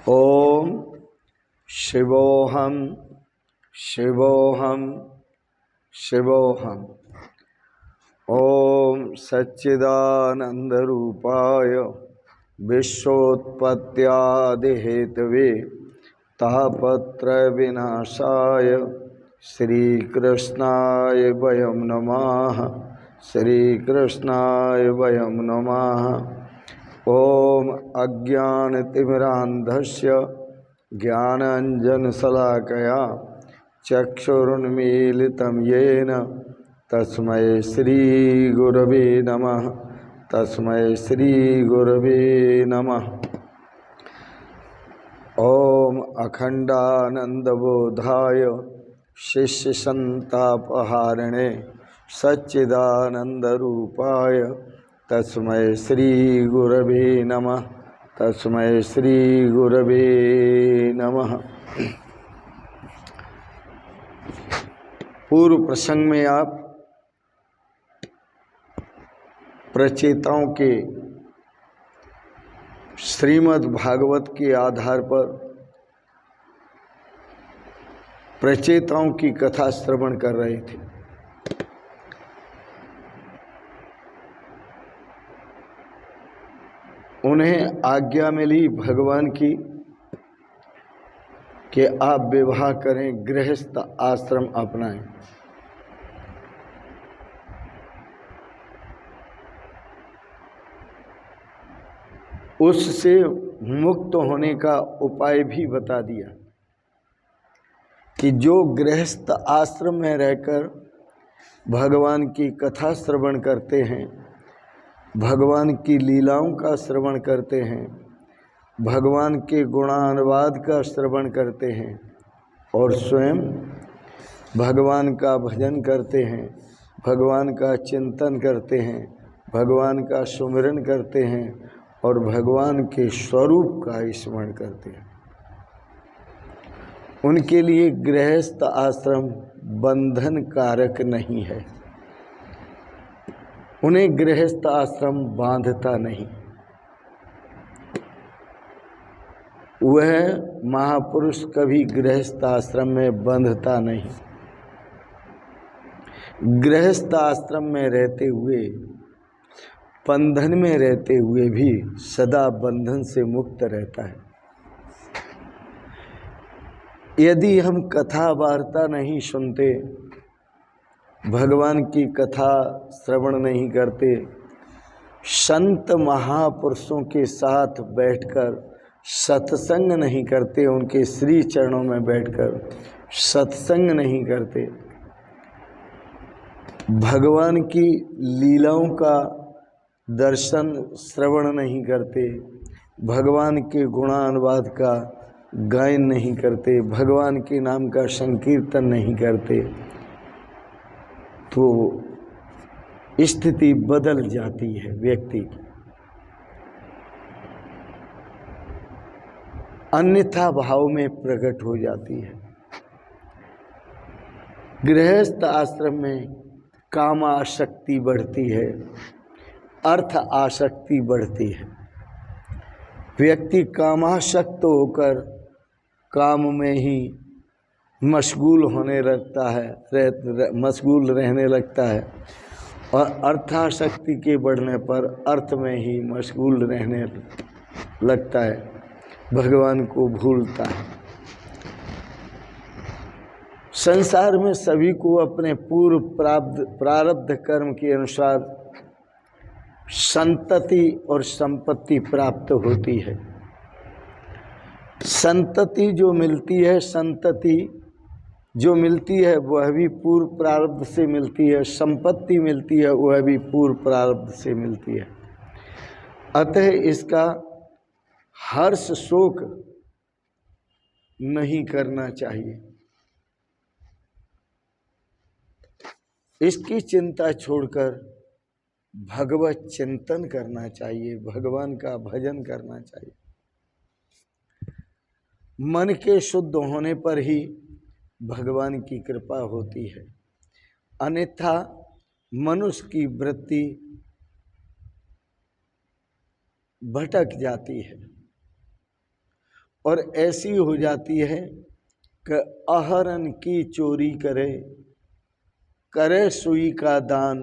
ओम शिवोहम शिवोहम शिवोहम। ओम सच्चिदानंद रूपाय विश्वोत्पत्त्यादि Hathaway तापत्रय विनाशाय श्रीकृष्णाय वयं नमः। श्रीकृष्णाय वयं नमः। ओम अज्ञानतिमिरान्धस्य ज्ञानाञ्जनशलाकया चक्षुरुन्मीलितं येन तस्मै श्रीगुरवे नमः। तस्मै श्रीगुरवे नमः। ओम अखंडानंदबोधाय शिष्यसंतापहारिणे सच्चिदानंदरूपाय तस्मै श्रीगुरवे नमः। तस्मै श्रीगुरवे नमः। पूर्व प्रसंग में आप प्रचेताओं के श्रीमद् भागवत के आधार पर प्रचेताओं की कथा श्रवण कर रहे थे। उन्हें आज्ञा मिली भगवान की कि आप विवाह करें, गृहस्थ आश्रम अपनाएं। उससे मुक्त होने का उपाय भी बता दिया कि जो गृहस्थ आश्रम में रहकर भगवान की कथा श्रवण करते हैं, भगवान की लीलाओं का श्रवण करते हैं, भगवान के गुणानुवाद का श्रवण करते हैं और स्वयं भगवान का भजन करते हैं, भगवान का चिंतन करते हैं, भगवान का सुमिरन करते हैं और भगवान के स्वरूप का स्मरण करते हैं, उनके लिए गृहस्थ आश्रम बंधन कारक नहीं है। उन्हें गृहस्थ आश्रम बांधता नहीं। वह महापुरुष कभी गृहस्थ आश्रम में बंधता नहीं। गृहस्थ आश्रम में रहते हुए, बंधन में रहते हुए भी सदा बंधन से मुक्त रहता है। यदि हम कथा वार्ता नहीं सुनते, भगवान की कथा श्रवण नहीं करते, संत महापुरुषों के साथ बैठकर सत्संग नहीं करते, उनके श्री चरणों में बैठकर सत्संग नहीं करते, भगवान की लीलाओं का दर्शन श्रवण नहीं करते, भगवान के गुणानुवाद का गायन नहीं करते, भगवान के नाम का संकीर्तन नहीं करते, तो स्थिति बदल जाती है व्यक्ति की। अन्यथा भाव में प्रकट हो जाती है। गृहस्थ आश्रम में काम आसक्ति बढ़ती है, अर्थ आसक्ति बढ़ती है। व्यक्ति कामासक्त होकर काम में ही मशगूल होने लगता है, मशगूल रहने लगता है और अर्थासक्ति के बढ़ने पर अर्थ में ही मशगूल रहने लगता है, भगवान को भूलता है। संसार में सभी को अपने पूर्व प्रारब्ध कर्म के अनुसार संतति और संपत्ति प्राप्त होती है। संतति जो मिलती है, संतति जो मिलती है वह भी पूर्व प्रारब्ध से मिलती है, संपत्ति मिलती है वह भी पूर्व प्रारब्ध से मिलती है। अतः इसका हर्ष शोक नहीं करना चाहिए। इसकी चिंता छोड़कर भगवत चिंतन करना चाहिए, भगवान का भजन करना चाहिए। मन के शुद्ध होने पर ही भगवान की कृपा होती है, अन्यथा मनुष्य की वृत्ति भटक जाती है और ऐसी हो जाती है कि आहरण की चोरी करे, करे सुई का दान,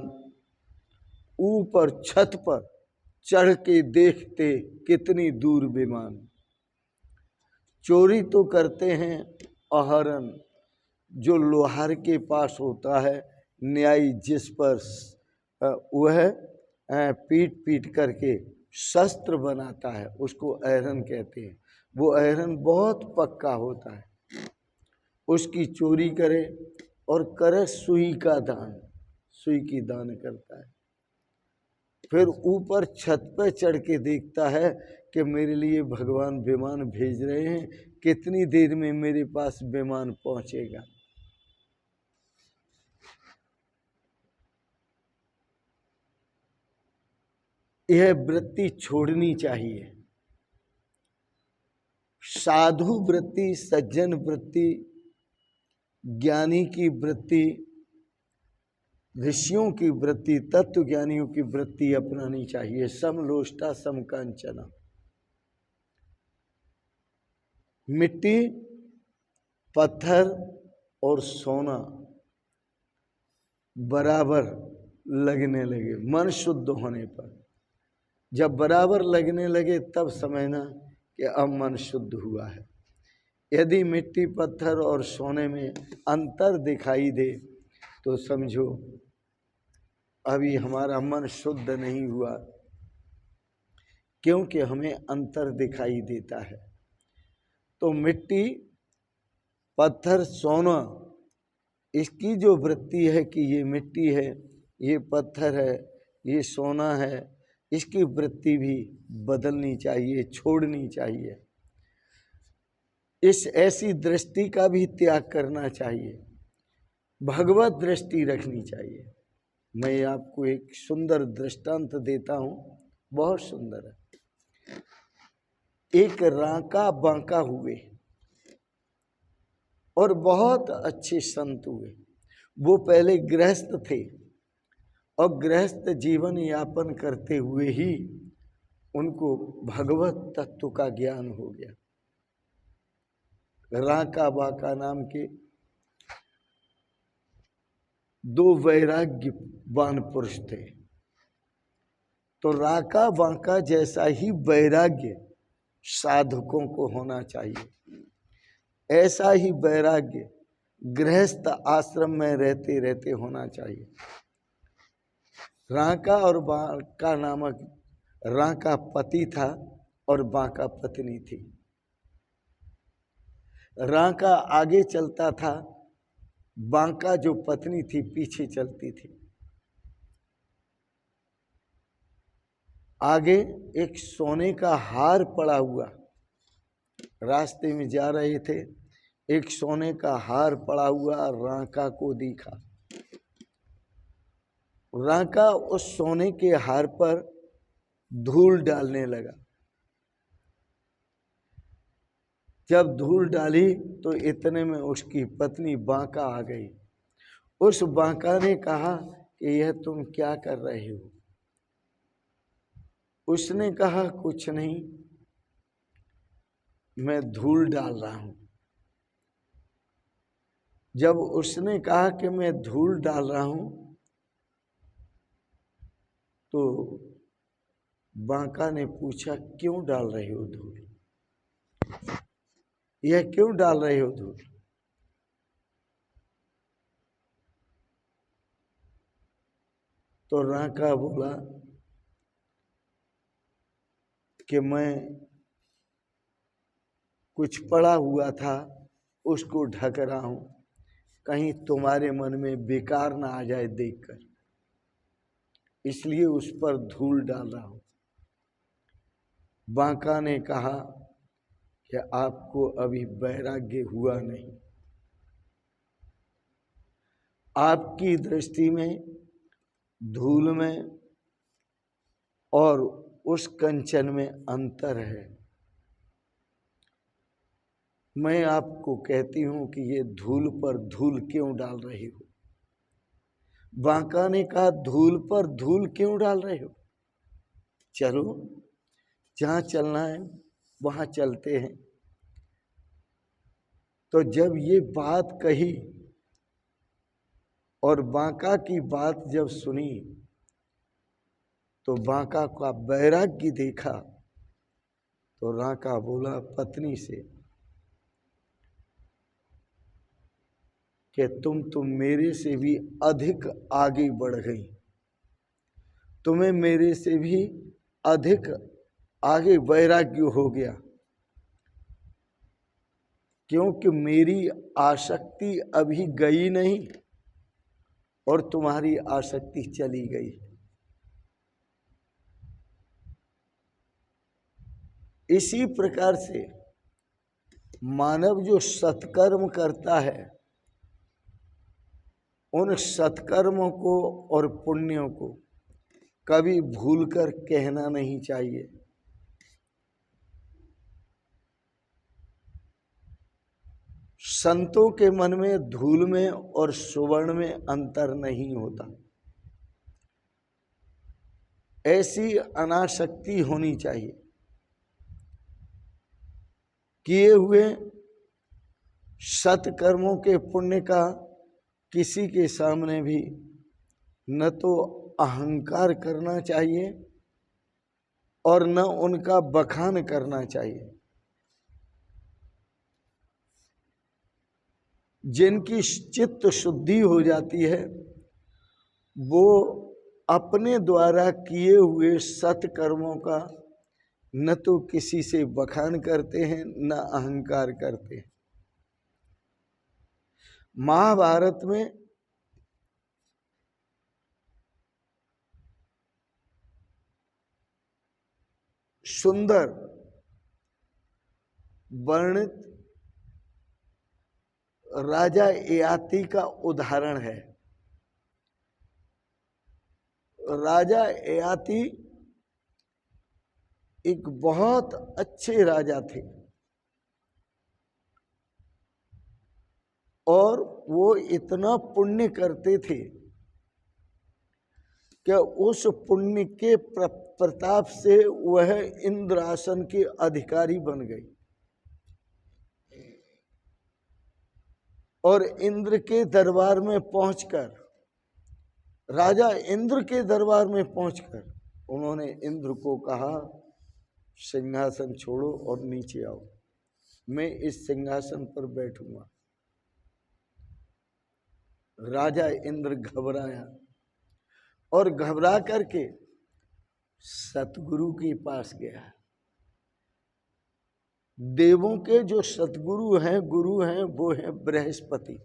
ऊपर छत पर चढ़ के देखते कितनी दूर विमान। चोरी तो करते हैं आहरण, जो लोहार के पास होता है, न्यायी जिस पर वह पीट पीट करके शस्त्र बनाता है, उसको अहरन कहते हैं। वो अहरन बहुत पक्का होता है, उसकी चोरी करे और करे सुई का दान, सुई की दान करता है। फिर ऊपर छत पे चढ़ के देखता है कि मेरे लिए भगवान विमान भेज रहे हैं, कितनी देर में मेरे पास विमान पहुंचेगा। यह वृत्ति छोड़नी चाहिए। साधु वृत्ति, सज्जन वृत्ति, ज्ञानी की वृत्ति, ऋषियों की वृत्ति, तत्व ज्ञानियों की वृत्ति अपनानी चाहिए। समलोष्टा समकांचना। मिट्टी, पत्थर और सोना बराबर लगने लगे मन शुद्ध होने पर। जब बराबर लगने लगे तब समझना कि अब मन शुद्ध हुआ है। यदि मिट्टी, पत्थर और सोने में अंतर दिखाई दे तो समझो अभी हमारा मन शुद्ध नहीं हुआ, क्योंकि हमें अंतर दिखाई देता है। तो मिट्टी, पत्थर, सोना, इसकी जो वृत्ति है कि ये मिट्टी है, ये पत्थर है, ये सोना है, इसकी वृत्ति भी बदलनी चाहिए, छोड़नी चाहिए। इस ऐसी दृष्टि का भी त्याग करना चाहिए, भगवत दृष्टि रखनी चाहिए। मैं आपको एक सुंदर दृष्टांत देता हूँ, बहुत सुंदर है। एक रांका बांका हुए और बहुत अच्छे संत हुए। वो पहले गृहस्थ थे और गृहस्थ जीवन यापन करते हुए ही उनको भगवत तत्व का ज्ञान हो गया। रांका बांका नाम के दो वैराग्यवान पुरुष थे। तो रांका बांका जैसा ही वैराग्य साधकों को होना चाहिए, ऐसा ही वैराग्य गृहस्थ आश्रम में रहते रहते होना चाहिए। रांका और बांका नामक, रांका पति था और बांका पत्नी थी। रांका आगे चलता था, बांका जो पत्नी थी पीछे चलती थी। आगे एक सोने का हार पड़ा हुआ, रास्ते में जा रहे थे, एक सोने का हार पड़ा हुआ रांका को दिखा। रांका उस सोने के हार पर धूल डालने लगा। जब धूल डाली तो इतने में उसकी पत्नी बांका आ गई। उस बांका ने कहा कि यह तुम क्या कर रहे हो? उसने कहा कुछ नहीं, मैं धूल डाल रहा हूं। जब उसने कहा कि मैं धूल डाल रहा हूं तो बांका ने पूछा क्यों डाल रहे हो धूल? यह क्यों डाल रहे हो धूल? तो रांका बोला कि मैं कुछ पड़ा हुआ था उसको ढक रहा हूं, कहीं तुम्हारे मन में बेकार ना आ जाए देखकर, इसलिए उस पर धूल डाल रहा हूं। बांका ने कहा कि आपको अभी वैराग्य हुआ नहीं। आपकी दृष्टि में धूल में और उस कंचन में अंतर है। मैं आपको कहती हूं कि ये धूल पर धूल क्यों डाल रहे हो? बांका ने कहा धूल पर धूल क्यों डाल रहे हो? चलो, जहां चलना है वहां चलते हैं। तो जब ये बात कही और बांका की बात जब सुनी तो बांका का वैराग्य देखा तो रांका बोला पत्नी से कि तुम मेरे से भी अधिक आगे बढ़ गई, तुम्हें मेरे से भी अधिक आगे वैराग्य हो गया, क्योंकि मेरी आसक्ति अभी गई नहीं और तुम्हारी आसक्ति चली गई। इसी प्रकार से मानव जो सत्कर्म करता है उन सत्कर्मों को और पुण्यों को कभी भूलकर कहना नहीं चाहिए। संतों के मन में धूल में और सुवर्ण में अंतर नहीं होता। ऐसी अनासक्ति होनी चाहिए। किए हुए सत्कर्मों के पुण्य का किसी के सामने भी न तो अहंकार करना चाहिए और न उनका बखान करना चाहिए। जिनकी चित्त शुद्धि हो जाती है वो अपने द्वारा किए हुए सत्कर्मों का न तो किसी से बखान करते हैं न अहंकार करते हैं। महाभारत में सुंदर वर्णित राजा ययाति का उदाहरण है। राजा ययाति एक बहुत अच्छे राजा थे और वो इतना पुण्य करते थे कि उस पुण्य के प्रताप से वह इंद्रासन के अधिकारी बन गई और इंद्र के दरबार में पहुंचकर, राजा इंद्र के दरबार में पहुंचकर उन्होंने इंद्र को कहा सिंहासन छोड़ो और नीचे आओ, मैं इस सिंहासन पर बैठूंगा। राजा इंद्र घबराया और घबरा करके सतगुरु के पास गया। देवों के जो सतगुरु हैं, गुरु हैं, वो हैं बृहस्पति।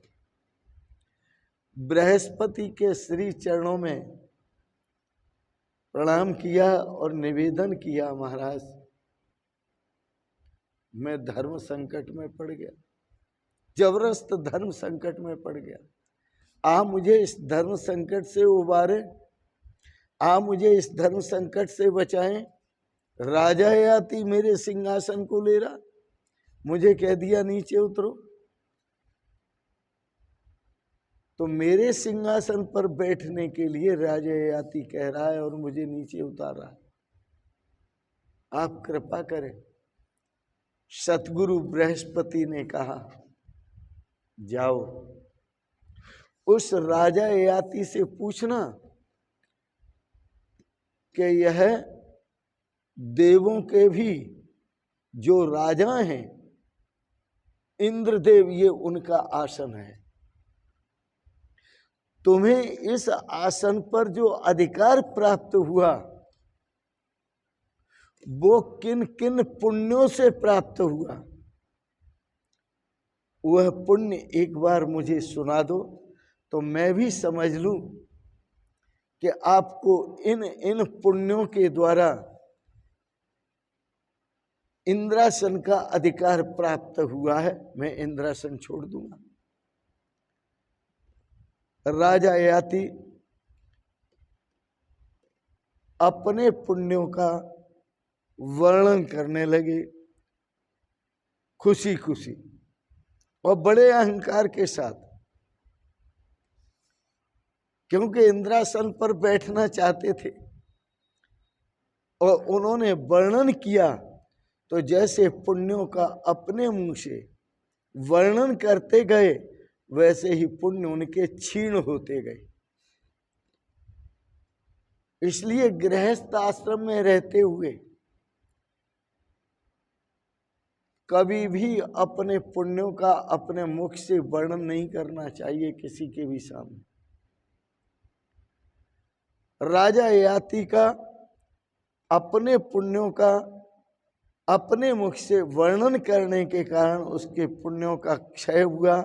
बृहस्पति के श्री चरणों में प्रणाम किया और निवेदन किया, महाराज मैं धर्म संकट में पड़ गया, जबरदस्त धर्म संकट में पड़ गया, आप मुझे इस धर्म संकट से उबारे, आप मुझे इस धर्म संकट से बचाएं। राजा ययाति मेरे सिंहासन को ले रहा, मुझे कह दिया नीचे उतरो, तो मेरे सिंहासन पर बैठने के लिए राजा ययाति कह रहा है और मुझे नीचे उतार रहा है, आप कृपा करें। सतगुरु बृहस्पति ने कहा जाओ उस राजा ययाति से पूछना कि यह देवों के भी जो राजा हैं, इंद्रदेव, ये उनका आसन है, तुम्हें इस आसन पर जो अधिकार प्राप्त हुआ वो किन किन पुण्यों से प्राप्त हुआ, वह पुण्य एक बार मुझे सुना दो तो मैं भी समझ लूं कि आपको इन इन पुण्यों के द्वारा इंद्रासन का अधिकार प्राप्त हुआ है, मैं इंद्रासन छोड़ दूंगा। राजा ययाति अपने पुण्यों का वर्णन करने लगे खुशी खुशी और बड़े अहंकार के साथ, क्योंकि इंद्रासन पर बैठना चाहते थे और उन्होंने वर्णन किया तो जैसे पुण्यों का अपने मुंह से वर्णन करते गए वैसे ही पुण्य उनके क्षीण होते गए। इसलिए गृहस्थ आश्रम में रहते हुए कभी भी अपने पुण्यों का अपने मुख से वर्णन नहीं करना चाहिए किसी के भी सामने। राजा ययाति का अपने पुण्यों का अपने मुख से वर्णन करने के कारण उसके पुण्यों का क्षय हुआ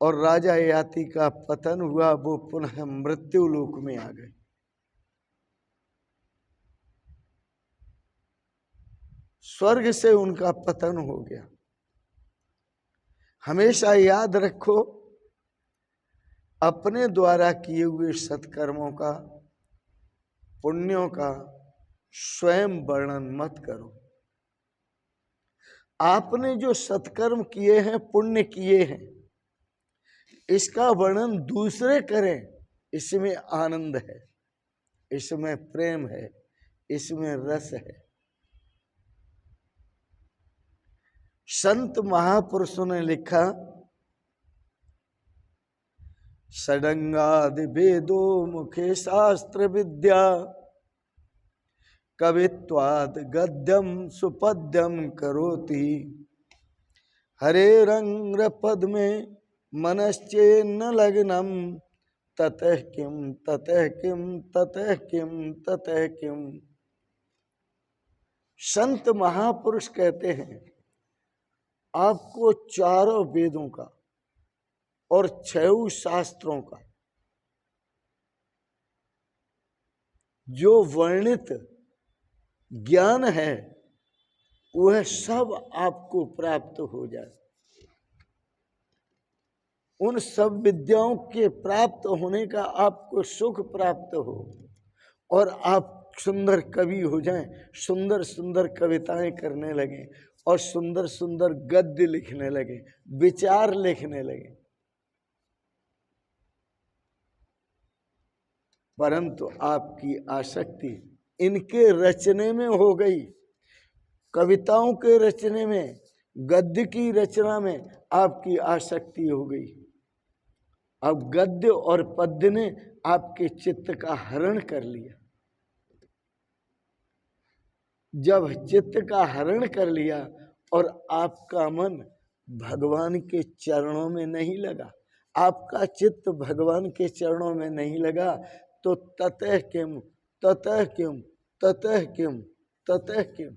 और राजा ययाति का पतन हुआ, वो पुनः मृत्यु लोक में आ गए। स्वर्ग से उनका पतन हो गया। हमेशा याद रखो, अपने द्वारा किए हुए सत्कर्मों का पुण्यों का स्वयं वर्णन मत करो। आपने जो सत्कर्म किए हैं, पुण्य किए हैं, इसका वर्णन दूसरे करें, इसमें आनंद है, इसमें प्रेम है, इसमें रस है। संत महापुरुषों ने लिखा, षडंगादि वेदो मुखे शास्त्र विद्या कवित्वाद गद्यम सुपद्यम करोति हरे रंग पद में मनश्चेन्न लग्नम ततः किम ततः किम ततः किम ततः किम। संत महापुरुष कहते हैं, आपको चारों वेदों का और 6 शास्त्रों का जो वर्णित ज्ञान है वह सब आपको प्राप्त हो जाए। उन सब विद्याओं के प्राप्त होने का आपको सुख प्राप्त हो और आप सुंदर कवि हो जाएं, सुंदर सुंदर कविताएं करने लगे और सुंदर सुंदर गद्य लिखने लगे, विचार लिखने लगे। परंतु आपकी आसक्ति इनके रचने में हो गई, कविताओं के रचने में, गद्य की रचना में आपकी आसक्ति हो गई। अब गद्य और पद्य ने आपके चित्त का हरण कर लिया। जब चित्त का हरण कर लिया और आपका मन भगवान के चरणों में नहीं लगा, आपका चित्त भगवान के चरणों में नहीं लगा, तो ततः किम ततः किम ततः किम ततः किम।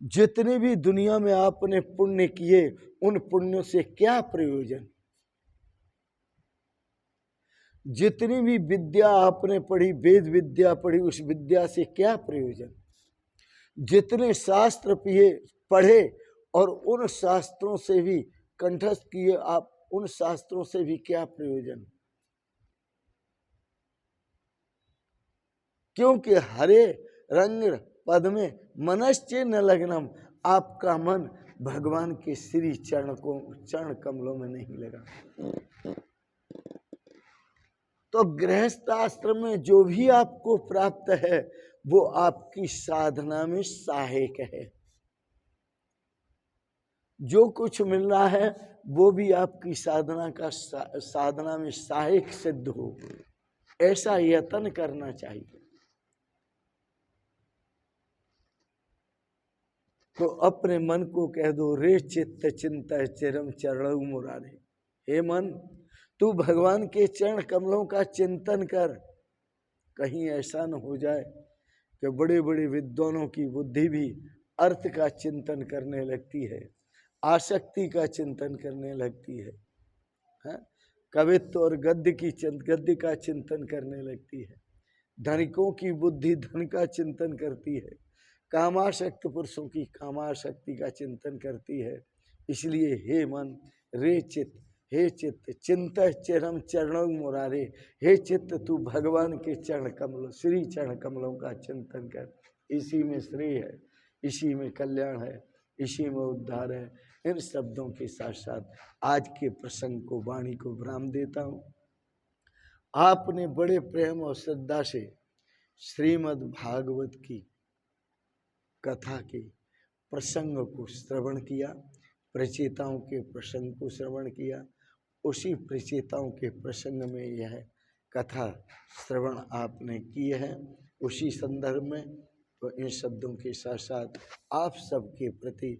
जितने भी दुनिया में आपने पुण्य किए, उन पुण्यों से क्या प्रयोजन? जितनी भी विद्या आपने पढ़ी, वेद विद्या पढ़ी, उस विद्या से क्या प्रयोजन? जितने शास्त्र पढ़े और उन शास्त्रों से भी कंठस्थ किए आप, उन शास्त्रों से भी क्या प्रयोजन? क्योंकि हरे रंग पद में मनश्चेन्न लग्नम, आपका मन भगवान के श्री चरण कमलों में नहीं लगा। तो गृहस्थ आश्रम में जो भी आपको प्राप्त है वो आपकी साधना में सहायक है। जो कुछ मिल रहा है वो भी आपकी साधना में सहायक सिद्ध हो, ऐसा यत्न करना चाहिए। तो अपने मन को कह दो, रे चित्त चिंता चिरम चरणौ मुरारे। हे मन, तू भगवान के चरण कमलों का चिंतन कर। कहीं ऐसा न हो जाए कि बड़े बड़े विद्वानों की बुद्धि भी अर्थ का चिंतन करने लगती है, आसक्ति का चिंतन करने लगती है, कवित्व और गद्य का चिंतन करने लगती है। धनिकों की बुद्धि धन का चिंतन करती है, कामासक्त पुरुषों की कामासक्ति का चिंतन करती है। इसलिए हे मन, रे चित्त, हे चित्त चिंता चिरम चरणों मुरारे, हे चित्त तू भगवान के चरण कमलों, श्री चरण कमलों का चिंतन कर। इसी में श्रेय है, इसी में कल्याण है, इसी में उद्धार है। इन शब्दों के साथ साथ आज के प्रसंग को, वाणी को विराम देता हूँ। आपने बड़े प्रेम और श्रद्धा से श्रीमद् भागवत की कथा के प्रसंग को श्रवण किया। प्रचेताओं के प्रसंग को श्रवण किया। उसी प्रचेताओं के प्रसंग में यह कथा श्रवण आपने की है। उसी संदर्भ में तो इन शब्दों के साथ साथ आप सबके प्रति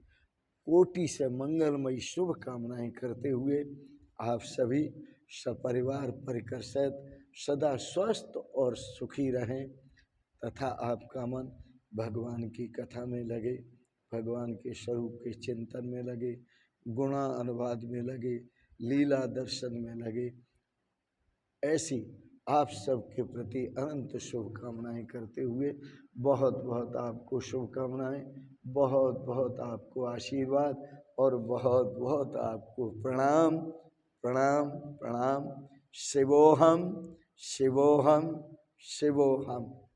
कोटि से मंगलमयी शुभ कामनाएं करते हुए आप सभी सपरिवार परिकर सहित सदा स्वस्थ और सुखी रहें तथा आपका मन भगवान की कथा में लगे, भगवान के स्वरूप के चिंतन में लगे, गुणा अनुवाद में लगे, लीला दर्शन में लगे। ऐसी आप सबके प्रति अनंत शुभकामनाएं करते हुए बहुत बहुत आपको शुभकामनाएं, बहुत बहुत आपको आशीर्वाद और बहुत बहुत आपको प्रणाम प्रणाम प्रणाम। शिवोहम शिवोहम शिवोहम।